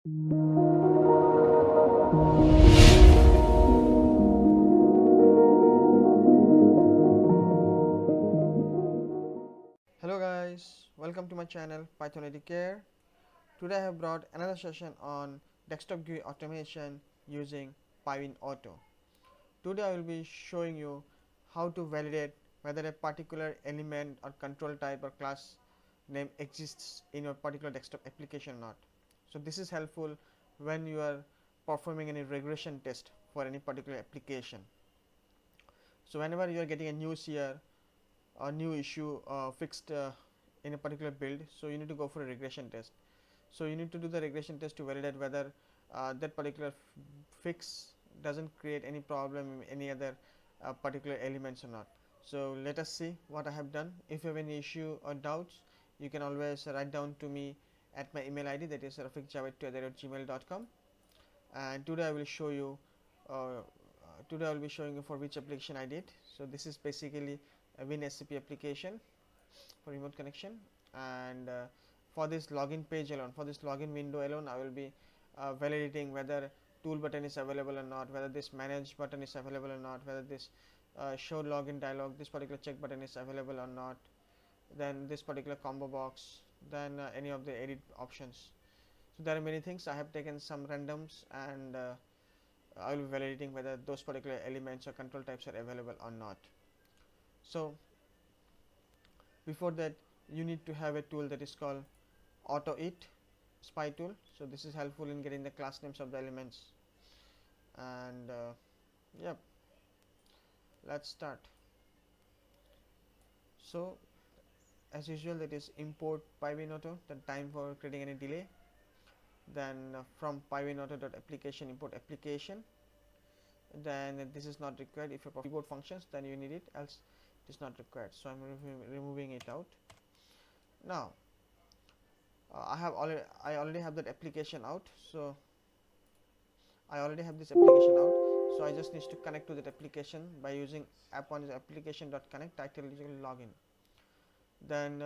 Hello guys, welcome to my channel Python Care. Today I have brought another session on desktop GUI automation using Pywinauto. Today I will be showing you how to validate whether a particular element or control type or class name exists in your particular desktop application or not. So this is helpful when you are performing any regression test for any particular application. So whenever you are getting a news here, a new issue fixed in a particular build, so you need to go for a regression test. So you need to do the regression test to validate whether that particular fix doesn't create any problem in any other particular elements or not. So let us see what I have done. If you have any issue or doubts, you can always write down to me at my email ID, that is rafiqjawed@gmail.com. And today I will show you today I will be showing you for which application I did. So this is basically a WinSCP application for remote connection, and for this login page alone, for this login window alone, I will be validating whether tool button is available or not, whether this manage button is available or not, whether this show login dialog, this particular check button is available or not, then this particular combo box, then any of the edit options. So there are many things. I have taken some randoms, and I will be validating whether those particular elements or control types are available or not. So before that, you need to have a tool that is called AutoIt spy tool. So this is helpful in getting the class names of the elements, and yep, let's start. So as usual, that is import Pywinauto, the time for creating any delay. Then from Pywinauto.application import application. Then this is not required. If your keyboard functions, then you need it, else it is not required. So I'm removing it out. Now I already have that application out. So I already have this application out. So I just need to connect to that application by using app1 is application.connect, title is login. Then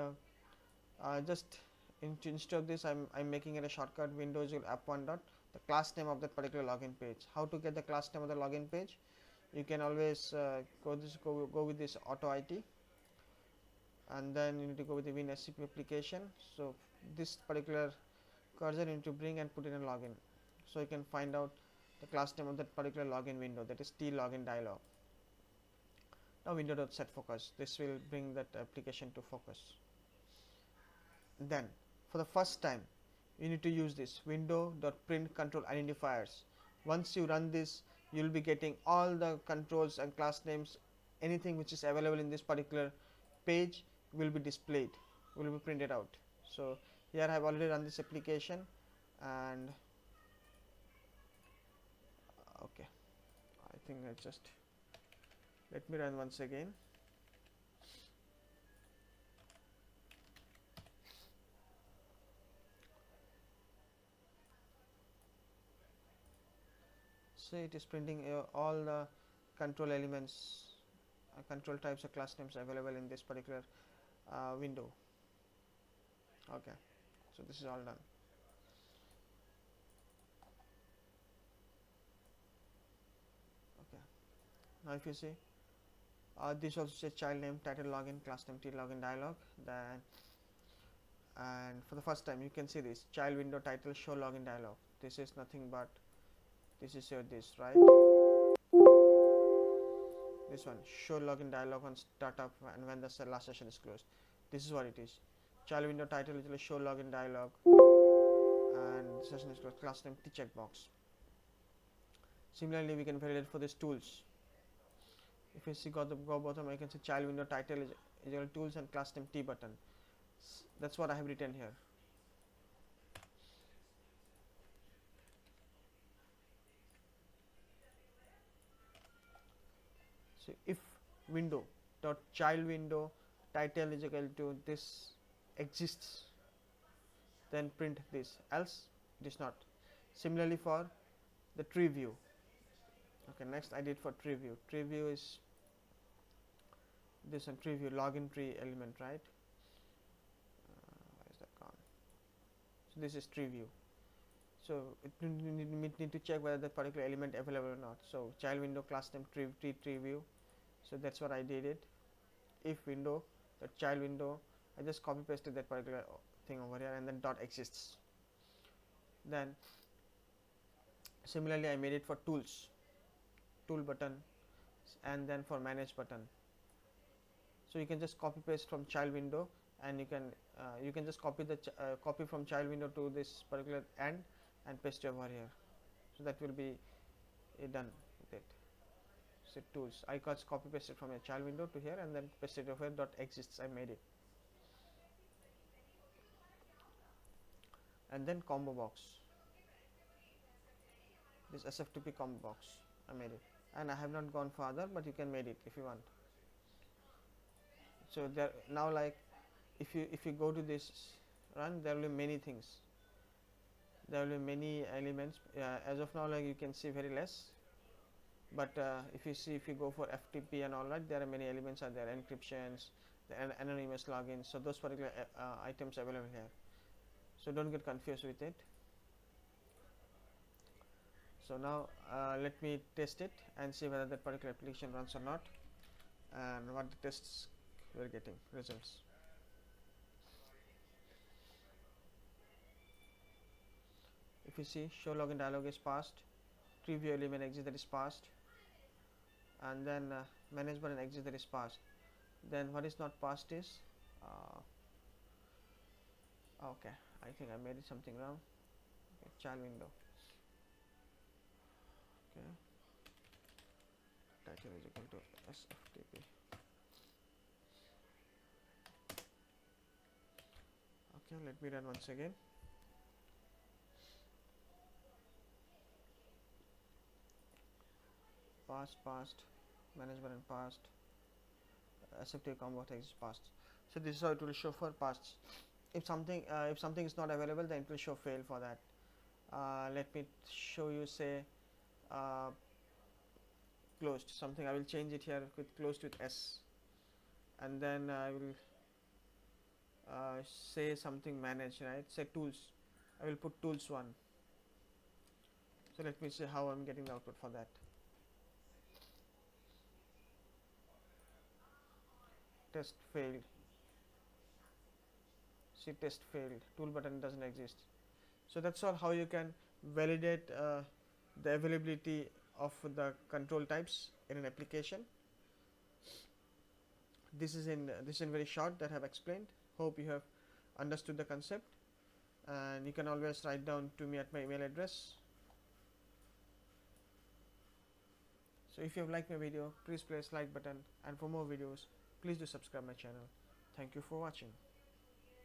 just instead of this, I'm making it a shortcut Windows app1 dot the class name of that particular login page. How to get the class name of the login page? You can always go with this auto IT, and then you need to go with the WinSCP application. So this particular cursor you need to bring and put in a login, so you can find out the class name of that particular login window, that is T login dialog. Now window.set focus, this will bring that application to focus. Then for the first time, you need to use this window.print control identifiers. Once you run this, you will be getting all the controls and class names, anything which is available in this particular page will be displayed, will be printed out. So here I have already run this application, and okay, I think I just let me run once again. So it is printing all the control elements, control types or class names available in this particular window. Okay, so this is all done. Okay, now if you see, this also says child name, title login, class name, T login dialog. Then and for the first time you can see this child window title show login dialog. This is nothing but this is this, right? This one, show login dialog on startup and when the last session is closed. This is what it is. Child window title is show login dialog, and session is closed. Class name T checkbox. Similarly, we can validate for these tools. If you see go bottom, I can see child window title is tools and class name T button. That's what I have written here. So if window dot child window title is equal to this exists, then print this, else it is not. Similarly for the tree view. Okay, next I did for tree view. Tree view is this, and tree view login tree element, right? Where is that gone? So this is tree view. So it need to check whether that particular element available or not. So child window class name tree view. So that's what I did it. If window, the child window, I just copy pasted that particular thing over here, and then dot exists. Then similarly I made it for tools, tool button, and then for manage button. So you can just copy paste from child window, and you can just copy the copy from child window to this particular end and paste it over here. So that will be done with it. So tools, I got copy pasted from a child window to here, and then pasted over here. Dot exists, I made it. And then combo box, this SFTP combo box, I made it. And I have not gone further, but you can make it if you want. So there now, like if you go to this run, there will be many things, there will be many elements. As of now, like you can see very less, but if you go for FTP and all that, there are many elements are there, encryptions, the anonymous logins. So those particular items available here, so don't get confused with it. So now let me test it and see whether that particular application runs or not, and what the tests we are getting results. If you see, show login dialog is passed, preview element exit that is passed, and then manage button exit that is passed. Then what is not passed is okay, I think I made it something wrong. Okay, child window. Okay, title is equal to SFTP. Okay, let me run once again. Passed, manage button passed, SFTP combo text is passed. So this is how it will show for passed. If something is not available, then it will show fail for that. Let me show you, say closed something. I will change it here with closed with S, and then I will say something manage, right? Say tools, I will put tools 1. So let me see how I'm getting the output for that. Test failed. See, test failed, tool button doesn't exist. So that's all how you can validate the availability of the control types in an application. This is in very short that I have explained. Hope you have understood the concept, and you can always write down to me at my email address. So if you have liked my video, please press like button, and for more videos please do subscribe my channel. Thank you for watching.